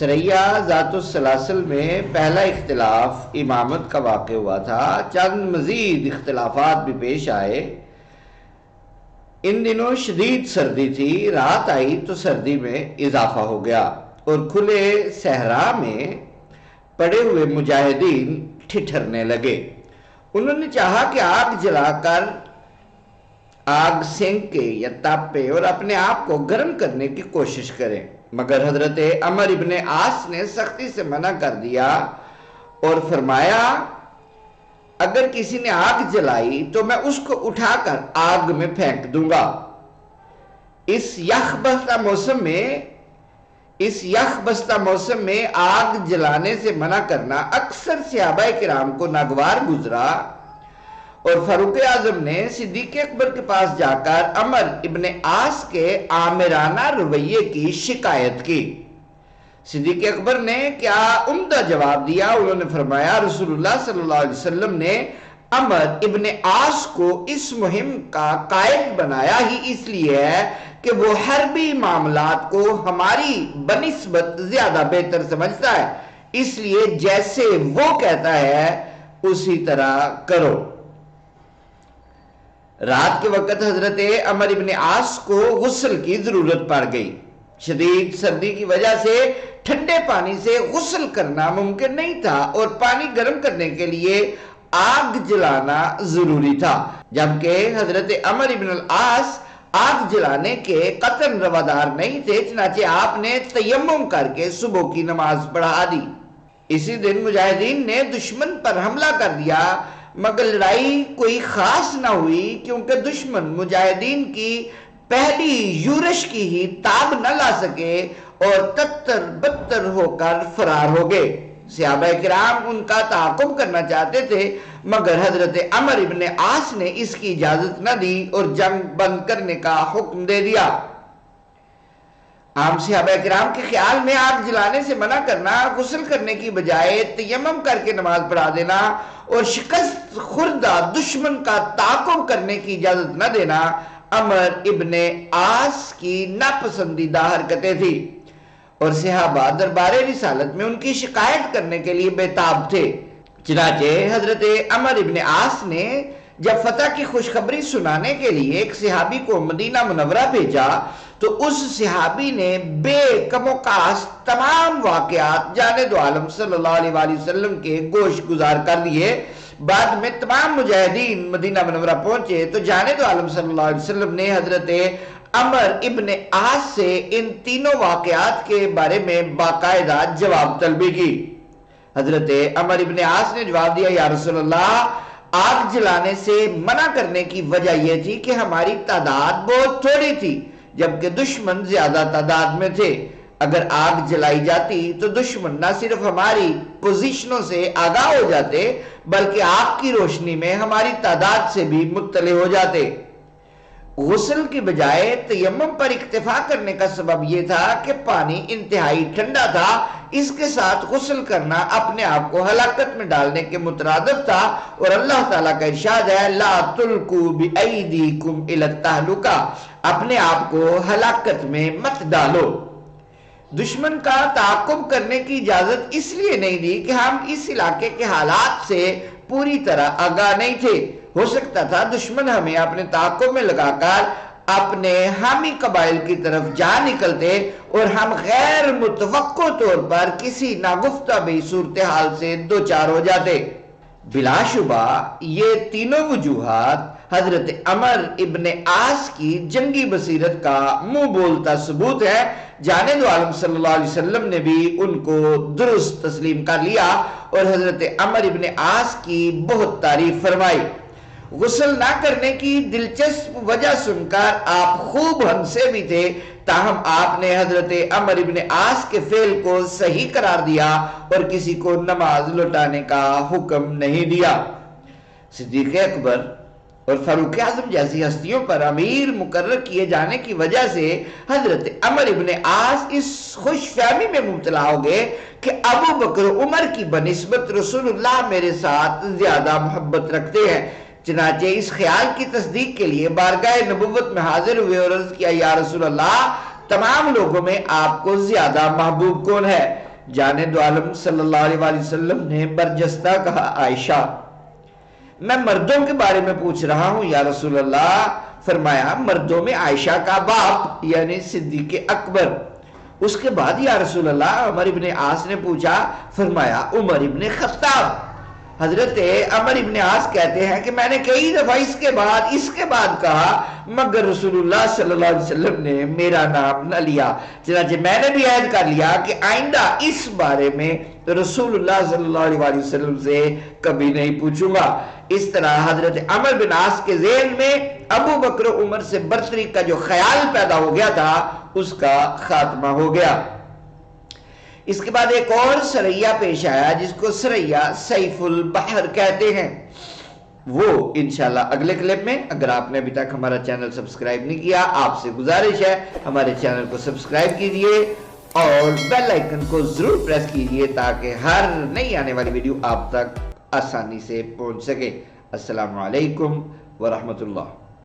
سریہ ذات السلاسل میں پہلا اختلاف امامت کا واقع ہوا تھا۔ چند مزید اختلافات بھی پیش آئے۔ ان دنوں شدید سردی تھی، رات آئی تو سردی میں اضافہ ہو گیا اور کھلے صحرا میں پڑے ہوئے مجاہدین ٹھٹھرنے لگے۔ انہوں نے چاہا کہ آگ جلا کر آگ سینکے یا تاپے اور اپنے آپ کو گرم کرنے کی کوشش کریں، مگر حضرت عمر ابن عاص نے سختی سے منع کر دیا اور فرمایا اگر کسی نے آگ جلائی تو میں اس کو اٹھا کر آگ میں پھینک دوں گا۔ اس یخ بستہ موسم میں آگ جلانے سے منع کرنا اکثر صحابہ کرام کو ناگوار گزرا، اور فاروق اعظم نے صدیق اکبر کے پاس جا کر عمر ابن عاص کے آمرانہ رویے کی شکایت کی۔ صدیق اکبر نے کیا عمدہ جواب دیا۔ انہوں نے فرمایا رسول اللہ صلی اللہ علیہ وسلم نے عمر ابن عاص کو اس مہم کا قائد بنایا ہی اس لیے ہے کہ وہ حربی معاملات کو ہماری بنسبت زیادہ بہتر سمجھتا ہے، اس لیے جیسے وہ کہتا ہے اسی طرح کرو۔ رات کے وقت حضرت عمر ابن عاص کو غسل کی ضرورت پڑ گئی۔ شدید سردی کی وجہ سے ٹھنڈے پانی سے غسل کرنا ممکن نہیں تھا اور پانی گرم کرنے کے لیے آگ جلانا ضروری تھا، جبکہ حضرت عمر ابن العاص آگ جلانے کے قطعاً روادار نہیں تھے، چنانچہ آپ نے تیمم کر کے صبح کی نماز پڑھا دی۔ اسی دن مجاہدین نے دشمن پر حملہ کر دیا، مگر لڑائی کوئی خاص نہ ہوئی کیونکہ دشمن مجاہدین کی پہلی یورش کی ہی تاب نہ لا سکے اور تتر بتر ہو کر فرار ہو گئے۔ صحابہ کرام ان کا تعاقب کرنا چاہتے تھے، مگر حضرت عمر ابن عاص نے اس کی اجازت نہ دی اور جنگ بند کرنے کا حکم دے دیا۔ عام صحابہ کرام کے خیال میں آگ جلانے سے منع کرنا، غسل کرنے کی بجائے تیمم کر کے نماز پڑھا دینا اور شکست خوردہ دشمن کا تعاقب کرنے کی اجازت نہ دینا عمر ابن عاص کی ناپسندیدہ حرکتیں تھی، اور صحابہ دربار رسالت میں ان کی شکایت کرنے کے لیے بےتاب تھے۔ چنانچہ حضرت عمر ابن عاص نے جب فتح کی خوشخبری سنانے کے لیے ایک صحابی کو مدینہ منورہ بھیجا تو اس صحابی نے بے کم و کاست تمام واقعات جانب عالم صلی اللہ علیہ وآلہ وسلم کے گوش گزار کر دیے۔ بعد میں تمام مجاہدین مدینہ منورہ پہنچے تو جانب عالم صلی اللہ علیہ وسلم نے حضرت عمر ابن عاص سے ان تینوں واقعات کے بارے میں باقاعدہ جواب طلبی کی۔ حضرت عمر ابن عاص نے جواب دیا یا رسول اللہ، آگ جلانے سے منع کرنے کی وجہ یہ تھی کہ ہماری تعداد بہت تھوڑی تھی جبکہ دشمن زیادہ تعداد میں تھے۔ اگر آگ جلائی جاتی تو دشمن نہ صرف ہماری پوزیشنوں سے آگاہ ہو جاتے بلکہ آگ کی روشنی میں ہماری تعداد سے بھی مطلع ہو جاتے۔ غسل کی بجائے تیمم پر اکتفا کرنے کا سبب یہ تھا کہ پانی انتہائی ٹھنڈا تھا، اس کے ساتھ غسل کرنا اپنے آپ کو ہلاکت میں ڈالنے کے مترادف تھا، اور اللہ تعالیٰ کا ارشاد ہے لا تلقوا بأیدیکم الی التہلکہ، اپنے آپ کو ہلاکت میں مت ڈالو۔ دشمن کا تعاقب کرنے کی اجازت اس لیے نہیں دی کہ ہم اس علاقے کے حالات سے پوری طرح آگاہ نہیں تھے۔ ہو سکتا تھا دشمن ہمیں اپنے تعاقب میں لگا کر اپنے حامی قبائل کی طرف جا نکلتے اور ہم غیر متوقع طور پر کسی ناگفتہ بھی صورتحال سے دوچار ہو جاتے۔ بلا شبہ یہ تینوں وجوہات حضرت عمر ابن عاص کی جنگی بصیرت کا منہ بولتا ثبوت ہے۔ جانب عالم صلی اللہ علیہ وسلم نے بھی ان کو درست تسلیم کر لیا اور حضرت عمر ابن عاص کی بہت تعریف فرمائی۔ غسل نہ کرنے کی دلچسپ وجہ سن کر آپ خوب ہنسے بھی تھے، تاہم آپ نے حضرت عمر ابن عاص کے فعل کو صحیح قرار دیا اور کسی کو نماز لوٹانے کا حکم نہیں دیا۔ صدیق اکبر اور فاروق اعظم جیسی ہستیوں پر امیر مقرر کیے جانے کی وجہ سے حضرت عمر ابن عاص اس خوش فہمی میں مبتلا ہو گئے کہ ابو بکر عمر کی بنسبت رسول اللہ میرے ساتھ زیادہ محبت رکھتے ہیں۔ چنانچہ اس خیال کی تصدیق کے لیے بارگاہ نبوت میں حاضر ہوئے اور عرض کیا یا رسول اللہ، تمام لوگوں میں آپ کو زیادہ محبوب کون ہے؟ جانے دو عالم صلی اللہ علیہ وسلم نے برجستہ کہا عائشہ میں مردوں کے بارے میں پوچھ رہا ہوں یا رسول اللہ. فرمایا مردوں میں عائشہ کا باپ یعنی صدیق اکبر. اس کے بعد یا رسول اللہ عمر ابن عاص نے پوچھا. فرمایا عمر ابن خطاب. حضرت عمر ابن عاص کہتے ہیں کہ میں نے کئی دفعہ اس کے بعد کہا مگر رسول اللہ صلی اللہ علیہ وسلم نے میرا نام نہ لیا. چنانچہ میں نے بھی عہد کر لیا کہ آئندہ اس بارے میں رسول اللہ صلی اللہ علیہ وسلم سے کبھی نہیں پوچھوں گا. اس طرح حضرت عمر بن عاص کے ذہن میں ابو بکر عمر سے برتری کا جو خیال پیدا ہو گیا تھا اس کا خاتمہ ہو گیا. اس کے بعد ایک اور سریا پیش آیا جس کو سریا سیف البحر کہتے ہیں. وہ انشاءاللہ اگلے کلپ میں. اگر آپ نے ابھی تک ہمارا چینل سبسکرائب نہیں کیا آپ سے گزارش ہے ہمارے چینل کو سبسکرائب کیجئے اور بیل آئیکن کو ضرور پریس کیجئے تاکہ ہر نئی آنے والی ویڈیو آپ تک آسانی سے پہنچ سکے. السلام علیکم ورحمۃ اللہ.